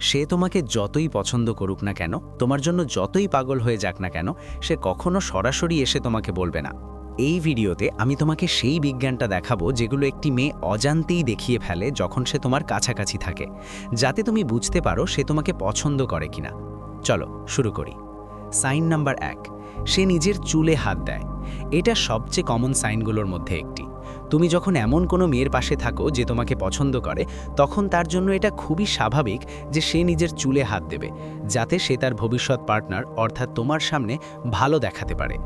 সে তোমাকে যতই পছন্দ করুক না কেন, তোমার জন্য যতই পাগল হয়ে যাক না কেন, সে কখনো সরাসরি এসে তোমাকে বলবে না। এই ভিডিওতে আমি তোমাকে সেই বিজ্ঞানটা দেখাবো যেগুলো একটি মেয়ে অজান্তেই দেখিয়ে ফেলে যখন সে তোমার কাছাকাছি থাকে, যাতে তুমি বুঝতে পারো সে তোমাকে পছন্দ করে কিনা। চলো শুরু করি। সাইন নাম্বার 1, সে নিজের চুলে হাত দেয়। এটা সবচেয়ে কমন সাইনগুলোর মধ্যে একটি। তুমি যখন এমন কোনো মেয়ের পাশে থাকো যে তোমাকে পছন্দ করে, তখন তার জন্য এটা খুবই স্বাভাবিক যে সে নিজের চুলে হাত দেবে, যাতে সে তার ভবিষ্যৎ পার্টনার অর্থাৎ তোমার সামনে ভালো দেখাতে পারে।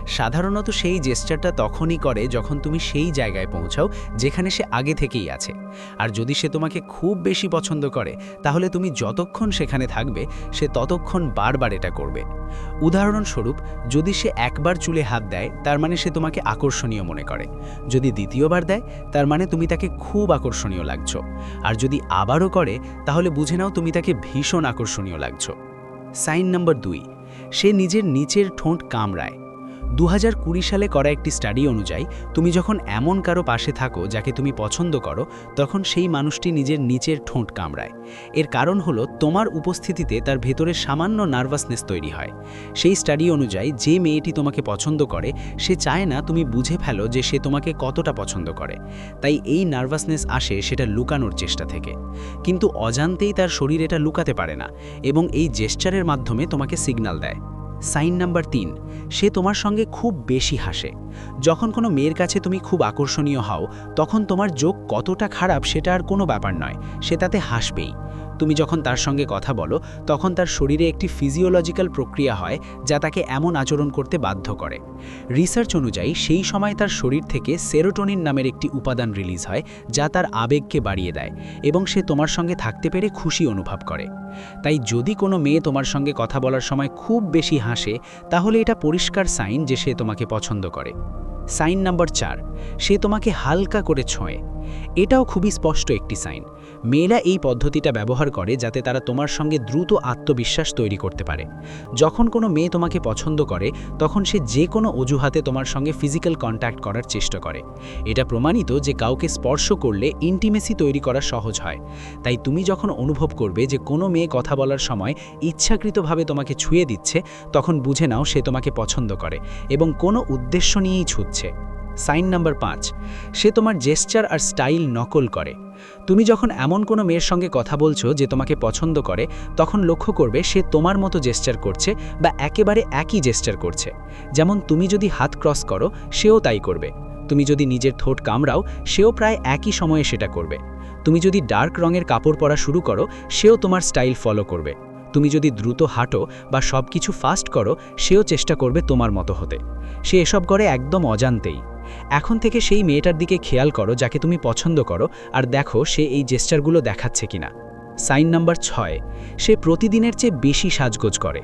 সাধারণত সেই জেস্চারটা তখনই করে যখন তুমি সেই জায়গায় পৌঁছাও যেখানে সে আগে থেকেই আছে। আর যদি সে তোমাকে খুব বেশি পছন্দ করে, তাহলে তুমি যতক্ষণ সেখানে থাকবে সে ততক্ষণ বারবার এটা করবে। উদাহরণস্বরূপ, যদি সে একবার চুলে হাত দেয়, তার মানে সে তোমাকে আকর্ষণীয় মনে করে। যদি দ্বিতীয়বার দেয়, তার মানে তুমি তাকে খুব আকর্ষণীয় লাগছো। আর যদি আবারও করে, তাহলে বুঝে নাও তুমি তাকে ভীষণ আকর্ষণীয় লাগছো। সাইন নাম্বার 2, সে নিজের নিচের ঠোঁট কামড়ায়। 2020 সালে করা একটি স্টাডি অনুযায়ী, তুমি যখন এমন কারো পাশে থাকো যাকে তুমি পছন্দ করো, তখন সেই মানুষটি নিজের নিচের ঠোঁট কামড়ায়। এর কারণ হলো তোমার উপস্থিতিতে তার ভেতরে সামান্য নার্ভাসনেস তৈরি হয়। সেই স্টাডি অনুযায়ী যে মেয়েটি তোমাকে পছন্দ করে, সে চায় না তুমি বুঝে ফেলো যে সে তোমাকে কতটা পছন্দ করে। তাই এই নার্ভাসনেস আসে সেটা লুকানোর চেষ্টা থেকে। কিন্তু অজান্তেই তার শরীর এটা লুকাতে পারে না এবং এই জেস্চারের মাধ্যমে তোমাকে সিগন্যাল দেয়। সাইন নাম্বার 3, সে তোমার সঙ্গে খুব বেশি হাসে। যখন কোনো মেয়ের কাছে তুমি খুব আকর্ষণীয় হও, তখন তোমার জোক কতটা খারাপ সেটা আর কোনো ব্যাপার নয়, সে তাতে হাসবেই। তুমি যখন তার সঙ্গে কথা বলো, তখন তার শরীরে একটি ফিজিওলজিক্যাল প্রক্রিয়া হয় যা তাকে এমন আচরণ করতে বাধ্য করে। রিসার্চ অনুযায়ী সেই সময় তার শরীর থেকে সেরোটোনিন নামের একটি উপাদান রিলিজ হয়, যা তার আবেগকে বাড়িয়ে দেয় এবং সে তোমার সঙ্গে থাকতে পেরে খুশি অনুভব করে। তাই যদি কোনো মেয়ে তোমার সঙ্গে কথা বলার সময় খুব বেশি হাসে, তাহলে এটা পরিষ্কার সাইন যে সে তোমাকে পছন্দ করে। সাইন নাম্বার 4, সে তোমাকে হালকা করে ছোঁয়ে। এটাও খুবই স্পষ্ট একটি সাইন। মেয়েরা এই পদ্ধতিটা ব্যবহার করে যাতে তারা তোমার সঙ্গে দ্রুত আত্মবিশ্বাস তৈরি করতে পারে। যখন কোনো মেয়ে তোমাকে পছন্দ করে, তখন সে যে কোনো অজুহাতে তোমার সঙ্গে ফিজিক্যাল কন্ট্যাক্ট করার চেষ্টা করে। এটা প্রমাণিত যে কাউকে স্পর্শ করলে ইন্টিমেসি তৈরি করা সহজ হয়। তাই তুমি যখন অনুভব করবে যে কোনো মেয়ে কথা বলার সময় ইচ্ছাকৃতভাবে তোমাকে ছুঁয়ে দিচ্ছে, তখন বুঝে নাও সে তোমাকে পছন্দ করে এবং কোনো উদ্দেশ্য নিয়েই ছুঁচ্ছে। সাইন নাম্বার 5, সে তোমার জেস্চার আর স্টাইল নকল করে। তুমি যখন এমন কোনো মেয়ের সঙ্গে কথা বলছো যে তোমাকে পছন্দ করে, তখন লক্ষ্য করবে সে তোমার মতো জেস্চার করছে বা একেবারে একই জেস্চার করছে। যেমন তুমি যদি হাত ক্রস করো, সেও তাই করবে। তুমি যদি নিজের ঠোঁট কামড়াও, সেও প্রায় একই সময়ে সেটা করবে। তুমি যদি ডার্ক রঙের কাপড় পরা শুরু করো, সেও তোমার স্টাইল ফলো করবে। তুমি যদি দ্রুত হাঁটো বা সব কিছু ফাস্ট করো, সেও চেষ্টা করবে তোমার মতো হতে। সে এসব করে একদম অজান্তেই। এখন থেকে সেই মেয়েটার দিকে খেয়াল করো যাকে তুমি পছন্দ করো, আর দেখো সে এই জেস্চারগুলো দেখাচ্ছে কিনা। সাইন নাম্বার 6, সে প্রতিদিনের চেয়ে বেশি সাজগোজ করে।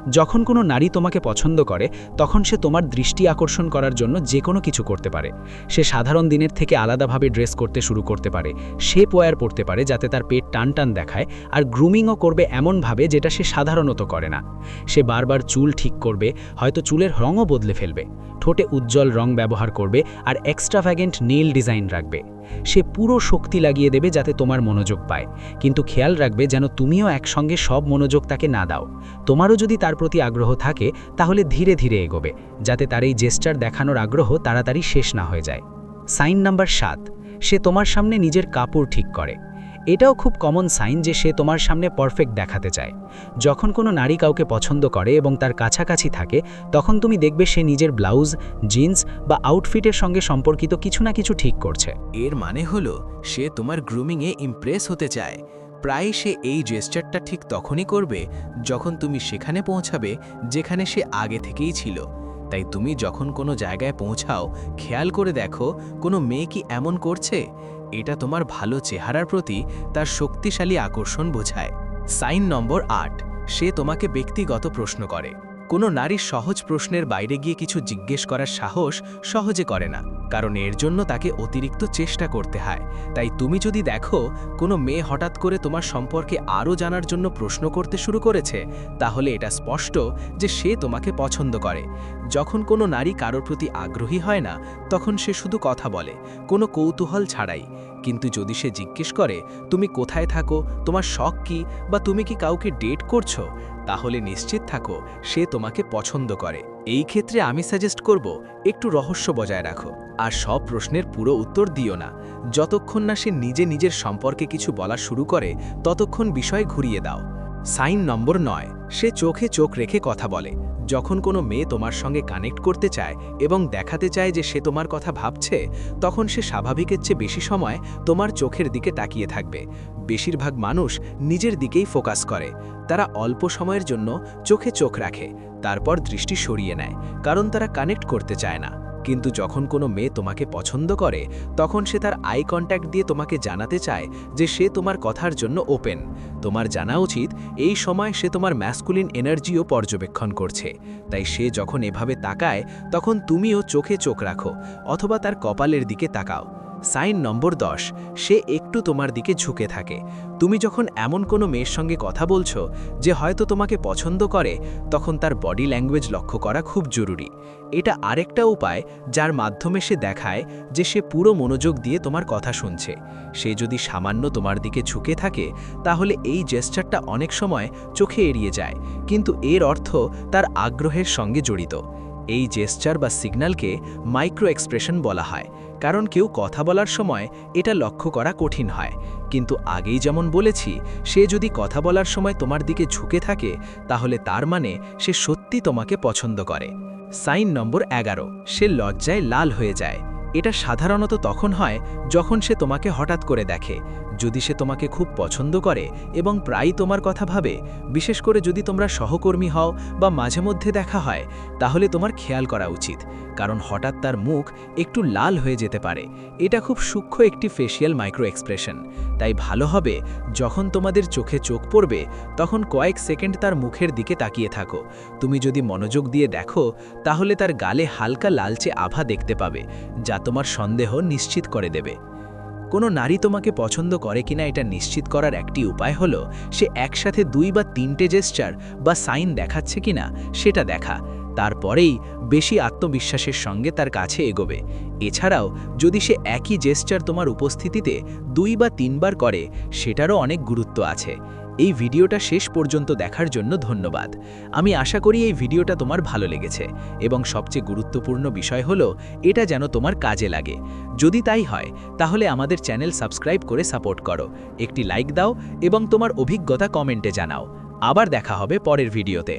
যখন কোনো নারী তোমাকে পছন্দ করে, তখন সে তোমার দৃষ্টি আকর্ষণ করার জন্য যে কোনো কিছু করতে পারে। সে সাধারণ দিনের থেকে আলাদাভাবে ড্রেস করতে শুরু করতে পারে, শেপ ওয়্যার পরতে পারে যাতে তার পেট টান টান দেখায়, আর গ্রুমিংও করবে এমনভাবে যেটা সে সাধারণত করে না। সে বারবার চুল ঠিক করবে, হয়তো চুলের রঙও বদলে ফেলবে, ঠোঁটে উজ্জ্বল রং ব্যবহার করবে আর এক্সট্রাভ্যাগেন্ট নেইল ডিজাইন রাখবে। সে পুরো শক্তি লাগিয়ে দেবে যাতে তোমার মনোযোগ পায়, কিন্তু খেয়াল রাখবে যেন তুমিও একসঙ্গে সব মনোযোগ তাকে না দাও। তোমারও যদি তার প্রতি আগ্রহ থাকে, তাহলে ধীরে ধীরে এগোবে, যাতে তার এই জেস্চার দেখানোর আগ্রহ তাড়াতাড়ি শেষ না হয়ে যায়। সাইন নাম্বার 7, সে তোমার সামনে নিজের কাপড় ঠিক করে। এটাও খুব কমন সাইন যে সে তোমার সামনে পারফেক্ট দেখাতে চায়। যখন কোনো নারী কাউকে পছন্দ করে এবং তার কাছাকাছি থাকে, তখন তুমি দেখবে সে নিজের ব্লাউজ, জিন্স বা আউটফিটের সঙ্গে সম্পর্কিত কিছু না কিছু ঠিক করছে। এর মানে হলো সে তোমার গ্রুমিংয়ে ইমপ্রেস হতে চায়। প্রায় সে এই জেস্চারটা ঠিক তখনই করবে যখন তুমি সেখানে পৌঁছাবে যেখানে সে আগে থেকেই ছিল। তাই তুমি যখন কোনো জায়গায় পৌঁছাও, খেয়াল করে দেখো কোনো মেয়ে কি এমন করছে। এটা তোমার ভালো চেহারার প্রতি তার শক্তিশালী আকর্ষণ বোঝায়। সাইন নম্বর 8, সে তোমাকে ব্যক্তিগত প্রশ্ন করে। কোনো নারীর সহজ প্রশ্নের বাইরে গিয়ে কিছু জিজ্ঞেস করার সাহস সহজে করে না, কারণ এর জন্য তাকে অতিরিক্ত চেষ্টা করতে হয়। তাই তুমি যদি দেখো কোনো মেয়ে হঠাৎ করে তোমার সম্পর্কে আরও জানার জন্য প্রশ্ন করতে শুরু করেছে, তাহলে এটা স্পষ্ট যে সে তোমাকে পছন্দ করে। যখন কোনো নারী কারোর প্রতি আগ্রহী হয় না, তখন সে শুধু কথা বলে, কোনো কৌতূহল ছাড়াই। কিন্তু যদি সে জিজ্ঞেস করে তুমি কোথায় থাকো, তোমার শখ কী, বা তুমি কি কাউকে ডেট করছো, তাহলে নিশ্চিত থাকো সে তোমাকে পছন্দ করে। এই ক্ষেত্রে আমি সাজেস্ট করব একটু রহস্য বজায় রাখো, আর সব প্রশ্নের পুরো উত্তর দিও না। যতক্ষণ না সে নিজের সম্পর্কে কিছু বলা শুরু করে, ততক্ষণ বিষয় ঘুরিয়ে দাও। সাইন নম্বর 9, সে চোখে চোখ রেখে কথা বলে। যখন কোনো মেয়ে তোমার সঙ্গে কানেক্ট করতে চায় এবং দেখাতে চায় যে সে তোমার কথা ভাবছে, তখন সে স্বাভাবিকের চেয়ে বেশি সময় তোমার চোখের দিকে তাকিয়ে থাকবে। বেশিরভাগ মানুষ নিজের দিকেই ফোকাস করে। তারা অল্প সময়ের জন্য চোখে চোখ রাখে, তারপর দৃষ্টি সরিয়ে নেয়, কারণ তারা কানেক্ট করতে চায় না। কিন্তু যখন কোনো মেয়ে তোমাকে পছন্দ করে, তখন সে তার আই কন্ট্যাক্ট দিয়ে তোমাকে জানাতে চায় যে সে তোমার কথার জন্য ওপেন। তোমার জানা উচিত এই সময় সে তোমার ম্যাসকুলিন এনার্জিও পর্যবেক্ষণ করছে। তাই সে যখন এভাবে তাকায়, তখন তুমিও চোখে চোখ রাখো, অথবা তার কপালের দিকে তাকাও। সাইন নম্বর 10, সে একটু তোমার দিকে ঝুঁকে থাকে। তুমি যখন এমন কোনো মেয়ের সঙ্গে কথা বলছো যে হয়তো তোমাকে পছন্দ করে, তখন তার বডি ল্যাঙ্গুয়েজ লক্ষ্য করা খুব জরুরি। এটা আরেকটা উপায় যার মাধ্যমে সে দেখায় যে সে পুরো মনোযোগ দিয়ে তোমার কথা শুনছে। সে যদি সামান্য তোমার দিকে ঝুঁকে থাকে, তাহলে এই জেস্চারটা অনেক সময় চোখে এড়িয়ে যায়, কিন্তু এর অর্থ তার আগ্রহের সঙ্গে জড়িত। এই জেস্চার বা সিগন্যালকে মাইক্রো এক্সপ্রেশন বলা হয়, কারণ কেউ কথা বলার সময় এটা লক্ষ্য করা কঠিন হয়। কিন্তু আগেই যেমন বলেছি, সে যদি কথা বলার সময় তোমার দিকে ঝুঁকে থাকে, তাহলে তার মানে সে সত্যি তোমাকে পছন্দ করে। সাইন নম্বর 11, সে লজ্জায় লাল হয়ে যায়। এটা সাধারণত তখন হয় যখন সে তোমাকে হঠাৎ করে দেখে। যদি সে তোমাকে খুব পছন্দ করে এবং প্রায়ই তোমার কথা ভাবে, বিশেষ করে যদি তোমরা সহকর্মী হও বা মাঝে মধ্যে দেখা হয়, তাহলে তোমার খেয়াল করা উচিত, কারণ হঠাৎ তার মুখ একটু লাল হয়ে যেতে পারে। এটা খুব সূক্ষ্ম একটি ফেশিয়াল মাইক্রো এক্সপ্রেশন। তাই ভালো হবে যখন তোমাদের চোখে চোখ পড়বে, তখন কয়েক সেকেন্ড তার মুখের দিকে তাকিয়ে থাকো। তুমি যদি মনোযোগ দিয়ে দেখো, তাহলে তার গালে হালকা লালচে আভা দেখতে পাবে, যা তোমার সন্দেহ নিশ্চিত করে দেবে। কোনো নারী তোমাকে পছন্দ করে কিনা এটা নিশ্চিত করার একটি উপায় হলো সে একসাথে 2 বা 3টে জেস্চার বা সাইন দেখাচ্ছে কিনা সেটা দেখা। তারপরেই বেশি আত্মবিশ্বাসের সঙ্গে তার কাছে এগোবে। এছাড়াও যদি সে একই জেস্চার তোমার উপস্থিতিতে 2 বা 3 বার করে, সেটারও অনেক গুরুত্ব আছে। এই ভিডিওটা শেষ পর্যন্ত দেখার জন্য ধন্যবাদ। আমি আশা করি এই ভিডিওটা তোমার ভালো লেগেছে, এবং সবচেয়ে গুরুত্বপূর্ণ বিষয় হলো এটা যেন তোমার কাজে লাগে। যদি তাই হয়, তাহলে আমাদের চ্যানেল সাবস্ক্রাইব করে সাপোর্ট করো, একটি লাইক দাও এবং তোমার অভিজ্ঞতা কমেন্টে জানাও। আবার দেখা হবে পরের ভিডিওতে।